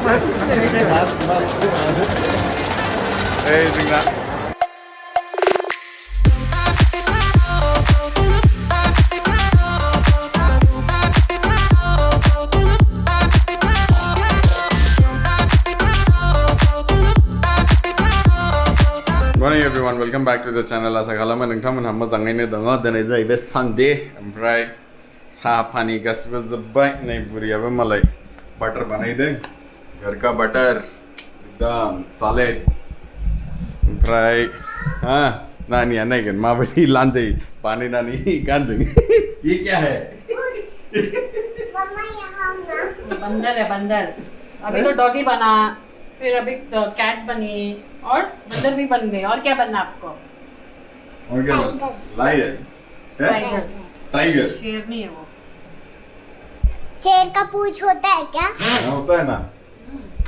Morning everyone, welcome back to the channel. Asa khalama nोंथांमोनहा मोजाङैनो दङ दिनै जाहैबाय सानडे ओमफ्राय साहा पानी गासिबो जोब्बाय नै बुरियाबो मालाय बाटार बानायदों घर का बटर एकदम सॉलिड ओमफ्राय नानिया नायगोन माबायदि लानजाय बानायनानै गानदों ये क्या है मम्मा यहाँ ना बंदर है बंदर अभी तो डॉगी बना फिर अभी कैट बनी और बंदर भी बन गए और क्या बनना आपको और क्या लायन टाइगर टाइगर शेर नहीं है वो शेर का पूंछ होता है क्या होता है ना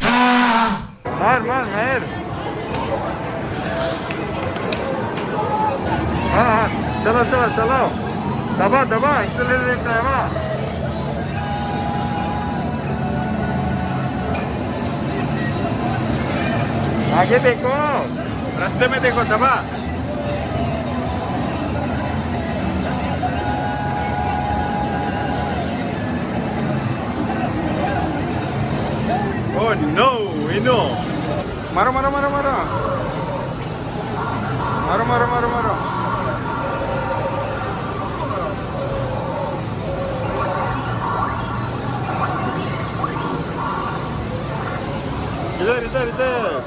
मार मार मार हाँ चलो चलो चलो दबा दबा एक्सेलरेट दबा आगे देखो रास्ते में देखो दबा Oh no, Ino. Maro maro maro maro. Maro maro maro maro. इधर इधर इधर.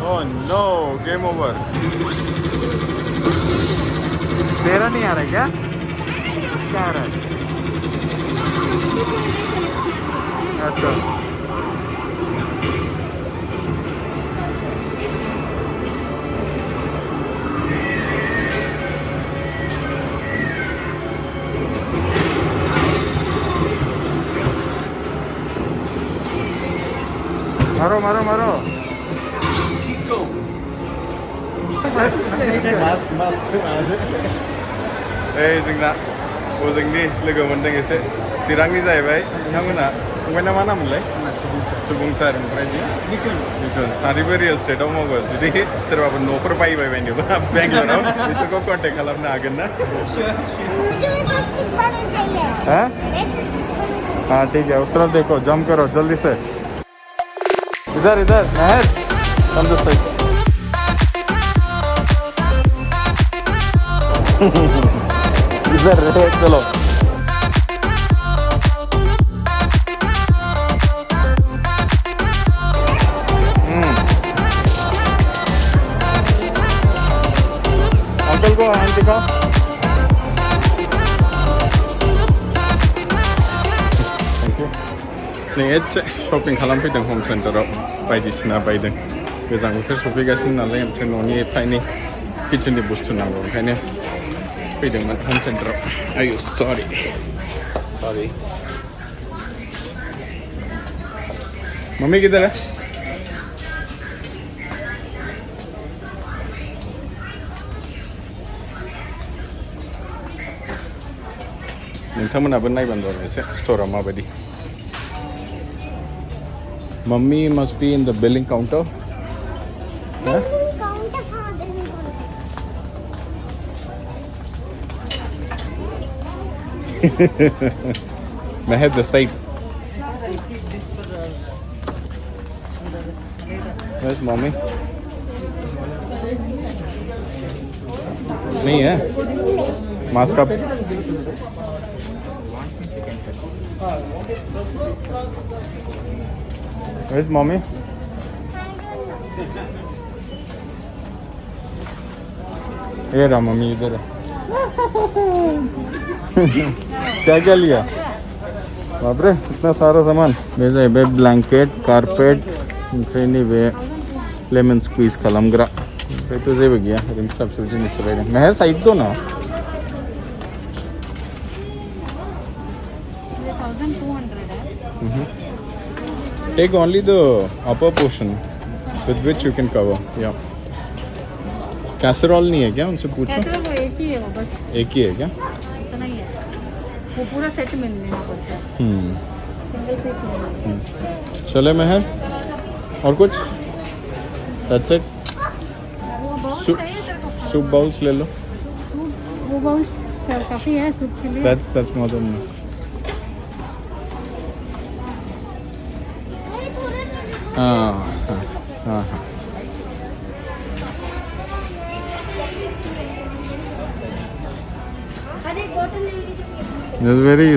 Oh no, game over. तेरा नहीं आ रहा है क्या? क्या आ रहा है? अच्छा मारो मारो मारो जोंना जोंनि लोगो मोनदों एसे चिरांनि जाहैबाय बिथांमोना फंबायना मा नाम मोनलाय सुबुंसार ओमफ्राय निथुन सानैबो रियेल एस्टेटआव मावो जुदि सोरबाफोर न'फोर बायबाय बायनोबा बेंगलराव बिसोरखौ कन्टेक्ट खालामनो हागोन ना हाँ ठीक है उस तरफ देखो जंप करो जल्दी से इधर इधर महर कम दिस साइड इधर रहे चलो अंकल को हैंड दिखाओ थैंक यू नै एसे शपिं खालामफैदों हम सेन्टाराव बायदिसिना बायदों गोजां बोथोर सफैगासिनो नालाय ओमफ्राय न'नि एफा एनै किचेननि बुस्थु नांगौ ओंखायनो फैदोंमोन हम सेन्टाराव आयु सरि मम्मी किधर है नोंथांमोनाबो नायबानो जाबाय एसे स्ट'रा माबायदि mummy must be in the billing counter Mahad the side. Where's mommy? नहीं है मास्क अप Where's mommy? ये रहा मम्मी इधर है क्या क्या लिया बाप रे इतना सारा सामान भेजा है बेड ब्लैंकेट कारपेट बे लेमन स्क्वीज खालामग्रा ओमफ्राय तो जेबो गैया ओरैनो फिसा फिसौ जिनिस बायदों मेहेर साइड दं ना 1200 Take only the upper portion with which you can cover. Yeah. Casserole नहीं है क्या उनसे पूछो कैसरॉल एक ही है वो बस एक ही है क्या इतना ही है वो पूरा सेट मिलने पड़ता है, सिंगल पीस नहीं। चले मेहर और कुछ दैट्स इट वो बाउल्स सूप चाहिए तेरे को? सूप बाउल्स ले लो सूप वो बाउल्स काफ़ी है सूप के लिए। दैट्स मोर देन हाँ हाँ हाँ हाँ अरे बोतल ले लीजिए। It's very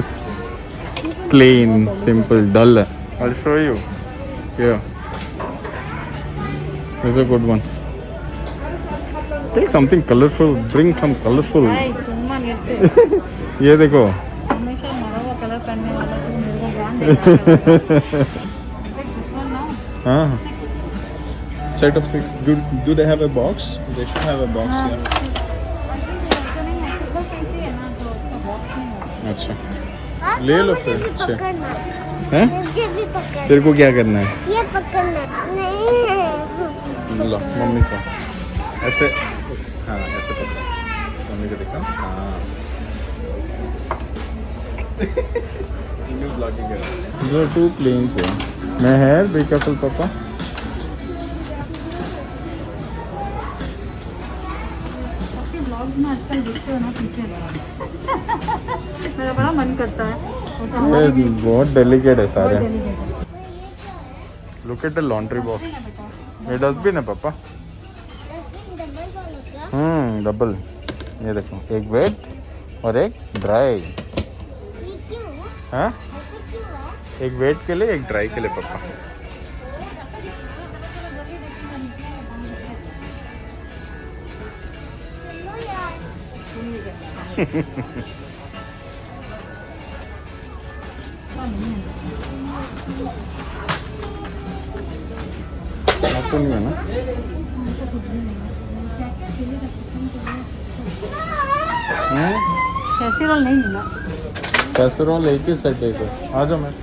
plain, simple, dull. I'll show you. Here. These are good ones. Take something colorful. Bring some colorful. भाई सुनमा निर्ते ये देखो. हमेशा मरा हुआ कलर पहनने वाला तू मेरे को ब्रांड देगा। दिस वन ना हाँ. Set of 6. Do they have a box? They should have a box here. ऐसा नहीं है, बस ऐसे ही है ना, तो उसका बॉक्स नहीं होगा। अच्छा. हाँ, ले लो मुझे फिर, भी अच्छे। पकड़ना। हैं? मुझे भी पकड़ना। तेरे को क्या करना है? ये पकड़ना नहीं। लो मम्मी को. ऐसे. हाँ ऐसे पकड़. मम्मी को दिखा. हाँ. There are two planes here. Meher, be careful, Papa. आपके ब्लॉग्स में आजकल दिखते हो ना पीछे मेरा बड़ा मन करता है वो सामान ये भी बहुत डेलिकेट है बहुत सारे. delicate है। Look at the laundry box. है बेटा, ये डस्टबिन है पापा. डबल वाला क्या? डबल. ये देखो एक वेट और एक ड्राई. ये क्यों है? हाँ ऐसा क्यों है? एक वेट के लिए एक ड्राई के लिए पापा. चलो यार। आपको नहीं है ना. कैसेरोल नहीं मिला। कैसरोल एक ही सेट है सर. आ जाओ मैं.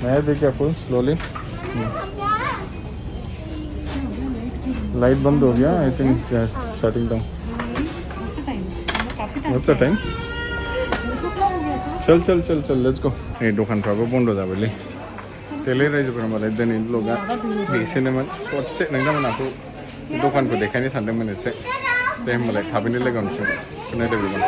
मैं भी केयरफुल स्लोली. लाइट बंद हो गया. I think shutting down. What's the time? चल चल चल चल लेट्स गो. এই দোকানफ्राबो बन्द जाबायलै. तेलै रायजोफोरा मालाय दिनै ब्लगा बेसेनोमोन. ससे नोंथांमोनाखौ दखानखौ देखायनो सानदोंमोन एसे. दे होमबालाय थाबैनो लोगो हमसिगोन. नायदो बेखौ.